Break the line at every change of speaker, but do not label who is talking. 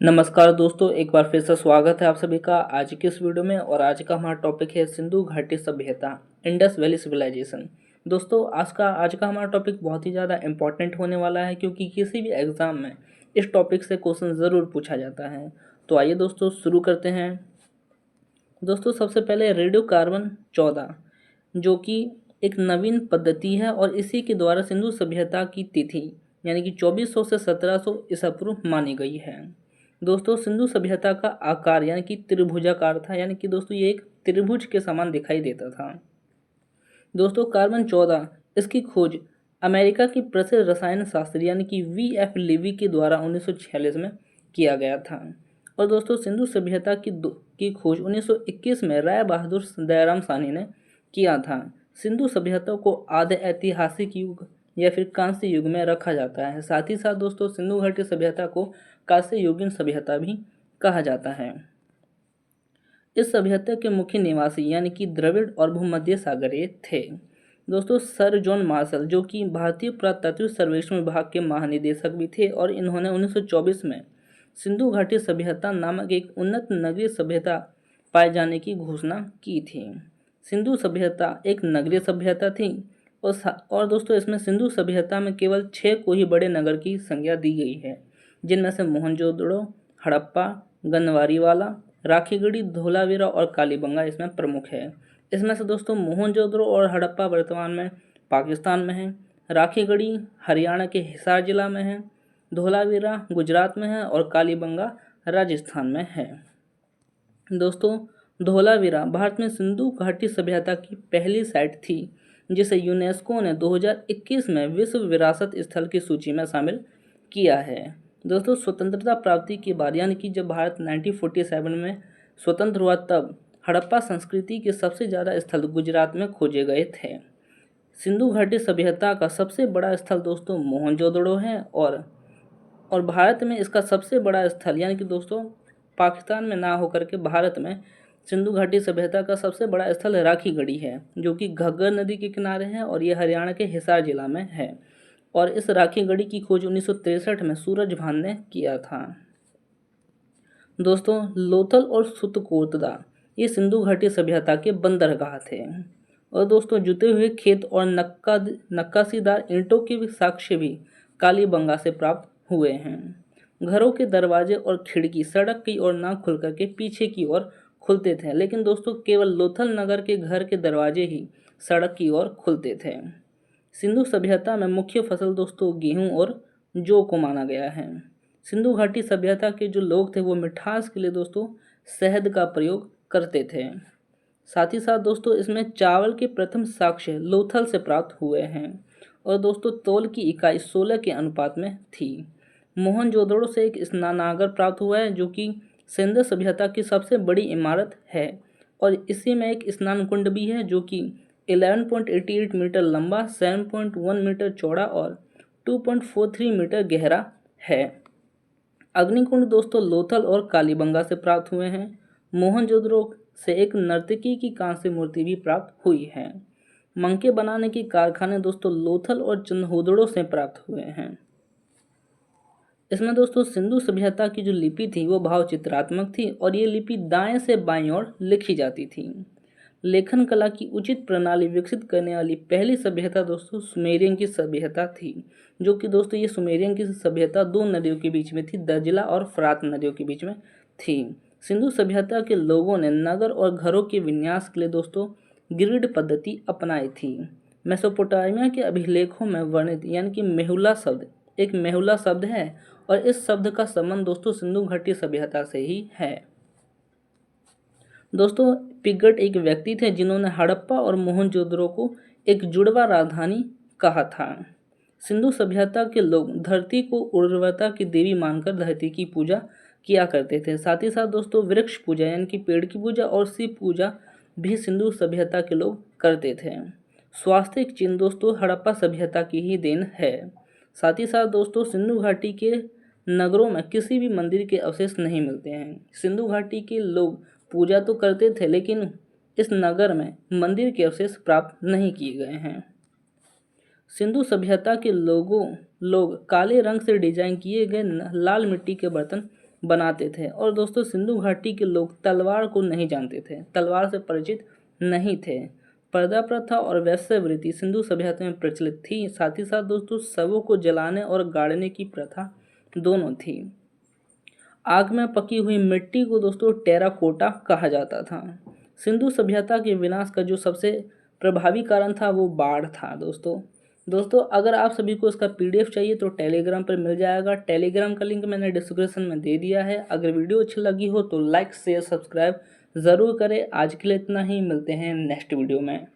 नमस्कार दोस्तों, एक बार फिर से स्वागत है आप सभी का आज की इस वीडियो में। और आज का हमारा टॉपिक है सिंधु घाटी सभ्यता, इंडस वैली सिविलाइजेशन। दोस्तों आज का हमारा टॉपिक बहुत ही ज़्यादा इंपॉर्टेंट होने वाला है, क्योंकि किसी भी एग्जाम में इस टॉपिक से क्वेश्चन ज़रूर पूछा जाता है। तो आइए दोस्तों शुरू करते हैं। दोस्तों सबसे पहले रेडियो कार्बन 14, जो कि एक नवीन पद्धति है और इसी के द्वारा सिंधु सभ्यता की तिथि यानी कि 2400 से 1700 ईसा पूर्व मानी गई है। दोस्तों सिंधु सभ्यता का आकार यानी कि त्रिभुजाकार था, यानी कि दोस्तों ये एक त्रिभुज के समान दिखाई देता था। दोस्तों कार्बन 14 इसकी खोज अमेरिका की प्रसिद्ध रसायन शास्त्री यानी कि V.F. लीवी के द्वारा 1946 में किया गया था। और दोस्तों सिंधु सभ्यता की खोज 1921 में राय बहादुर दयाराम साहनी ने किया था। सिंधु सभ्यता को आधे ऐतिहासिक युग या फिर कांस्य युग में रखा जाता है। साथ ही साथ दोस्तों सिंधु घाटी सभ्यता को कांस्य युगीन सभ्यता भी कहा जाता है। इस सभ्यता के मुख्य निवासी यानी कि द्रविड़ और भूमध्य सागरीय थे। दोस्तों सर जॉन मार्शल, जो कि भारतीय पुरातत्व सर्वेक्षण विभाग के महानिदेशक भी थे, और इन्होंने 1924 में सिंधु घाटी सभ्यता नामक एक उन्नत नगरीय सभ्यता पाए जाने की घोषणा की थी। सिंधु सभ्यता एक नगरीय सभ्यता थी और दोस्तों इसमें सिंधु सभ्यता में केवल 6 को ही बड़े नगर की संज्ञा दी गई है, जिनमें से मोहनजोदड़ो, हड़प्पा, गनवारीवाला, राखीगढ़ी, धोलावीरा और कालीबंगा इसमें प्रमुख है। इसमें से दोस्तों मोहनजोदड़ो और हड़प्पा वर्तमान में पाकिस्तान में है, राखीगढ़ी हरियाणा के हिसार जिला में है, धोलावीरा गुजरात में है और कालीबंगा राजस्थान में है। दोस्तों धोलावीरा भारत में सिंधु घाटी सभ्यता की पहली साइट थी, जिसे यूनेस्को ने 2021 में विश्व विरासत स्थल की सूची में शामिल किया है। दोस्तों स्वतंत्रता प्राप्ति के बाद यानी कि जब भारत 1947 में स्वतंत्र हुआ, तब हड़प्पा संस्कृति के सबसे ज़्यादा स्थल गुजरात में खोजे गए थे। सिंधु घाटी सभ्यता का सबसे बड़ा स्थल दोस्तों मोहनजोदड़ो है, और भारत में इसका सबसे बड़ा स्थल यानी कि दोस्तों पाकिस्तान में ना होकर के भारत में सिंधु घाटी सभ्यता का सबसे बड़ा स्थल राखीगढ़ी है, जो कि घग्गर नदी के किनारे है और ये हरियाणा के हिसार जिला में है। और इस राखीगढ़ी की खोज 1963 में सूरजभान ने किया था। दोस्तों लोथल और सुतकोतदा ये सिंधु घाटी सभ्यता के बंदरगाह थे। और दोस्तों जुते हुए खेत और नक्काशीदार ईंटों के साक्ष्य भी कालीबंगा से प्राप्त हुए हैं। घरों के दरवाजे और खिड़की सड़क की ओर ना खुल करके पीछे की ओर खुलते थे, लेकिन दोस्तों केवल लोथल नगर के घर के दरवाजे ही सड़क की ओर खुलते थे। सिंधु सभ्यता में मुख्य फसल दोस्तों गेहूं और जौ को माना गया है। सिंधु घाटी सभ्यता के जो लोग थे वो मिठास के लिए दोस्तों शहद का प्रयोग करते थे। साथ ही साथ दोस्तों इसमें चावल के प्रथम साक्ष्य लोथल से प्राप्त हुए हैं, और दोस्तों तौल की इकाई 16 के अनुपात में थी। मोहनजोदड़ो से एक स्नानागार प्राप्त हुआ है, जो कि सिंधु सभ्यता की सबसे बड़ी इमारत है, और इसी में एक स्नान कुंड भी है, जो कि 11.88 मीटर लंबा, 7.1 मीटर चौड़ा और 2.43 मीटर गहरा है। अग्निकुंड दोस्तों लोथल और कालीबंगा से प्राप्त हुए हैं। मोहनजोदड़ो से एक नर्तकी की कांस्य मूर्ति भी प्राप्त हुई है। मंके बनाने के कारखाने दोस्तों लोथल और चंदहोदड़ो से प्राप्त हुए हैं। इसमें दोस्तों सिंधु सभ्यता की जो लिपि थी वो भाव चित्रात्मक थी, और ये लिपि दाएं से बाईं ओर लिखी जाती थी। लेखन कला की उचित प्रणाली विकसित करने वाली पहली सभ्यता दोस्तों सुमेरियन की सभ्यता थी, जो कि दोस्तों ये सुमेरियन की सभ्यता 2 नदियों के बीच में थी, दजला और फरात नदियों के बीच में थी। सिंधु सभ्यता के लोगों ने नगर और घरों के विन्यास के लिए दोस्तों ग्रिड पद्धति अपनाई थी। मेसोपोटामिया के अभिलेखों में वर्णित यानी कि मेहुला शब्द एक मेहुला शब्द है, और इस शब्द का संबंध दोस्तों सिंधु घाटी सभ्यता से ही है। दोस्तों पिगट एक व्यक्ति थे जिन्होंने हड़प्पा और मोहनजोदड़ो को एक जुड़वा राजधानी कहा था। सिंधु सभ्यता के लोग धरती को उर्वरता की देवी मानकर धरती की पूजा किया करते थे। साथ ही साथ दोस्तों वृक्ष पूजा यानी कि पेड़ की पूजा और शिव पूजा भी सिंधु सभ्यता के लोग करते थे। स्वास्थ्य चिन्ह दोस्तों हड़प्पा सभ्यता की ही देन है। साथ ही साथ दोस्तों सिंधु घाटी के नगरों में किसी भी मंदिर के अवशेष नहीं मिलते हैं। सिंधु घाटी के लोग पूजा तो करते थे, लेकिन इस नगर में मंदिर के अवशेष प्राप्त नहीं किए गए हैं। सिंधु सभ्यता के लोग काले रंग से डिजाइन किए गए लाल मिट्टी के बर्तन बनाते थे। और दोस्तों सिंधु घाटी के लोग तलवार को नहीं जानते थे, तलवार से परिचित नहीं थे। पर्दा प्रथा और वेश्यावृत्ति सिंधु सभ्यता में प्रचलित थी। साथ ही साथ दोस्तों शवों को जलाने और गाड़ने की प्रथा दोनों थी। आग में पकी हुई मिट्टी को दोस्तों टेराकोटा कहा जाता था। सिंधु सभ्यता के विनाश का जो सबसे प्रभावी कारण था वो बाढ़ था। दोस्तों अगर आप सभी को इसका पीडीएफ चाहिए तो टेलीग्राम पर मिल जाएगा। टेलीग्राम का लिंक मैंने डिस्क्रिप्शन में दे दिया है। अगर वीडियो अच्छी लगी हो तो लाइक शेयर सब्सक्राइब ज़रूर करें। आज के लिए इतना ही, मिलते हैं नेक्स्ट वीडियो में।